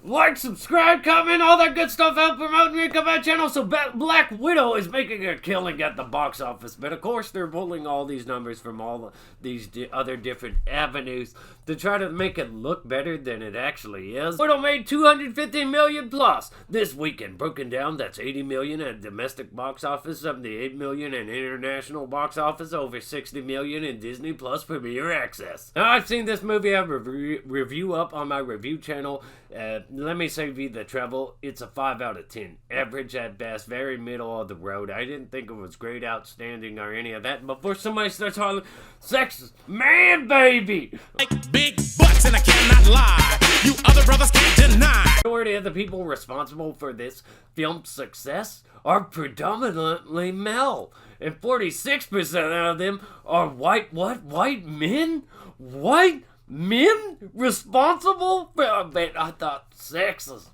like, subscribe, comment, all that good stuff. Help promote me, come my channel. So Black Widow is making a killing at the box office, but of course they're pulling all these numbers from all these other different avenues to try to make it look better than it actually is. Widow made $250 million plus this weekend. Broken down, that's $80 million at domestic box office, $78 million in international box office, over $60 million in Disney Plus Premier Access. Now, I've seen this movie. I have a review up on my review channel. Let me save you the trouble. It's a 5 out of 10. Average at best, very middle of the road. I didn't think it was great, outstanding, or any of that. Before somebody starts hollering, sexist, man, baby! Like big butts, and I cannot lie. You other brothers can't deny. The majority of the people responsible for this film's success are predominantly male. And 46% of them are white men? White men responsible for, I thought sexism.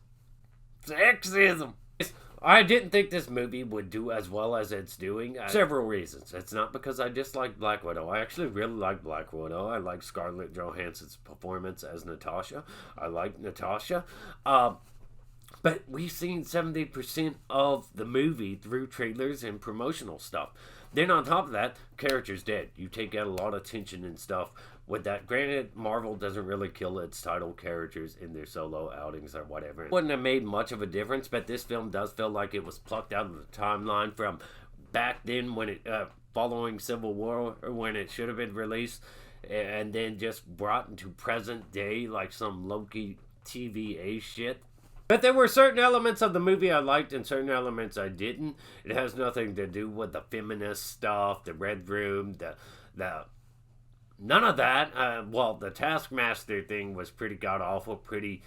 I didn't think this movie would do as well as it's doing. Several reasons. It's not because I dislike Black Widow. I actually really like Black Widow. I like Scarlett Johansson's performance as Natasha. I like Natasha. But we've seen 70% of the movie through trailers and promotional stuff. Then on top of that, character's dead. You take out a lot of tension and stuff with that. Granted, Marvel doesn't really kill its title characters in their solo outings or whatever. It wouldn't have made much of a difference, but this film does feel like it was plucked out of the timeline from back then when it, following Civil War, or when it should have been released, and then just brought into present day like some Loki TVA shit. But there were certain elements of the movie I liked and certain elements I didn't. It has nothing to do with the feminist stuff, the Red Room, none of that. Well, the Taskmaster thing was pretty god-awful, pretty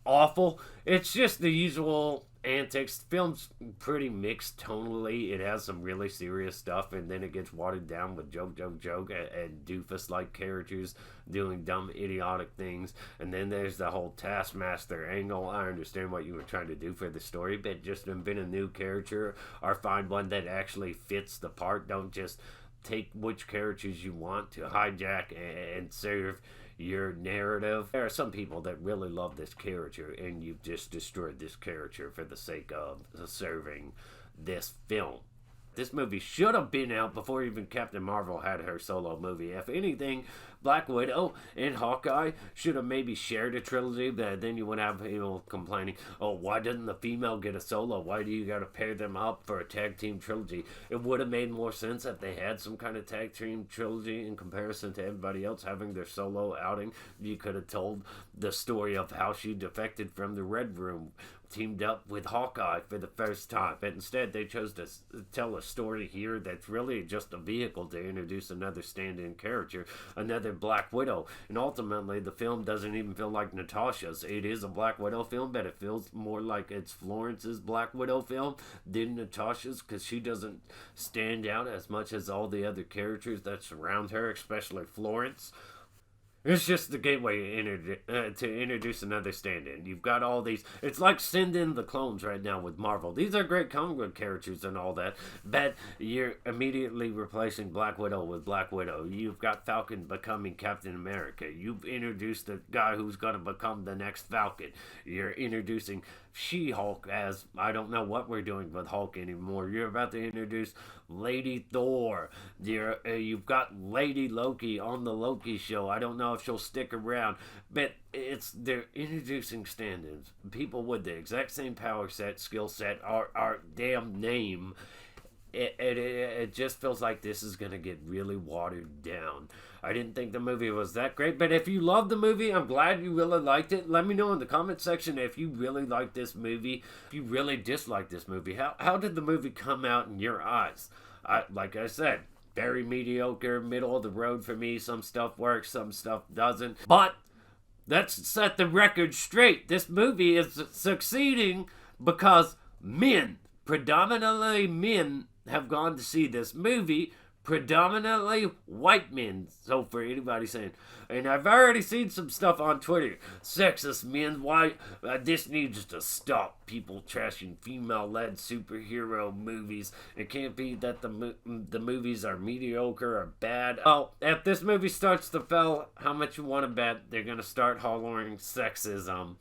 awful. It's just the usual antics. The film's pretty mixed tonally. It has some really serious stuff, and then it gets watered down with joke, and doofus-like characters doing dumb, idiotic things. And then there's the whole Taskmaster angle. I understand what you were trying to do for the story, but just invent a new character or find one that actually fits the part. Don't just take which characters you want to hijack and serve your narrative. There are some people that really love this character, and you've just destroyed this character for the sake of serving this film. This movie should have been out before even Captain Marvel had her solo movie. If anything, Black Widow and Hawkeye should have maybe shared a trilogy, but then you would have people complaining, oh, why didn't the female get a solo? Why do you got to pair them up for a tag team trilogy? It would have made more sense if they had some kind of tag team trilogy in comparison to everybody else having their solo outing. You could have told the story of how she defected from the Red Room, teamed up with Hawkeye for the first time, but instead they chose to tell a story here that's really just a vehicle to introduce another stand-in character, another Black Widow, and ultimately the film doesn't even feel like Natasha's. It is a Black Widow film, but it feels more like it's Florence's Black Widow film than Natasha's, because she doesn't stand out as much as all the other characters that surround her, especially Florence. It's just the gateway to introduce another stand-in. You've got all these. It's like send in the clones right now with Marvel. These are great comic book characters and all that, but you're immediately replacing Black Widow with Black Widow. You've got Falcon becoming Captain America. You've introduced the guy who's going to become the next Falcon. You're introducing She-Hulk as, I don't know what we're doing with Hulk anymore. You're about to introduce Lady Thor. You've got Lady Loki on the Loki show. I don't know if she'll stick around, but they're introducing stand-ins. People with the exact same power set, skill set, our damn name. It just feels like this is going to get really watered down. I didn't think the movie was that great, but if you love the movie, I'm glad you really liked it. Let me know in the comment section if you really liked this movie, if you really disliked this movie. How did the movie come out in your eyes? Like I said, very mediocre, middle of the road for me. Some stuff works, some stuff doesn't. But let's set the record straight. This movie is succeeding because men, predominantly men, have gone to see this movie. Predominantly white men. So for anybody saying, and I've already seen some stuff on Twitter, sexist men, why this needs to stop. People trashing female-led superhero movies. It can't be that the movies are mediocre or bad. Oh, if this movie starts to fail, how much you want to bet they're gonna start hollering sexism?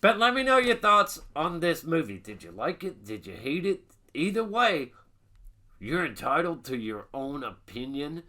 But let me know your thoughts on this movie. Did you like it? Did you hate it? Either way, you're entitled to your own opinion.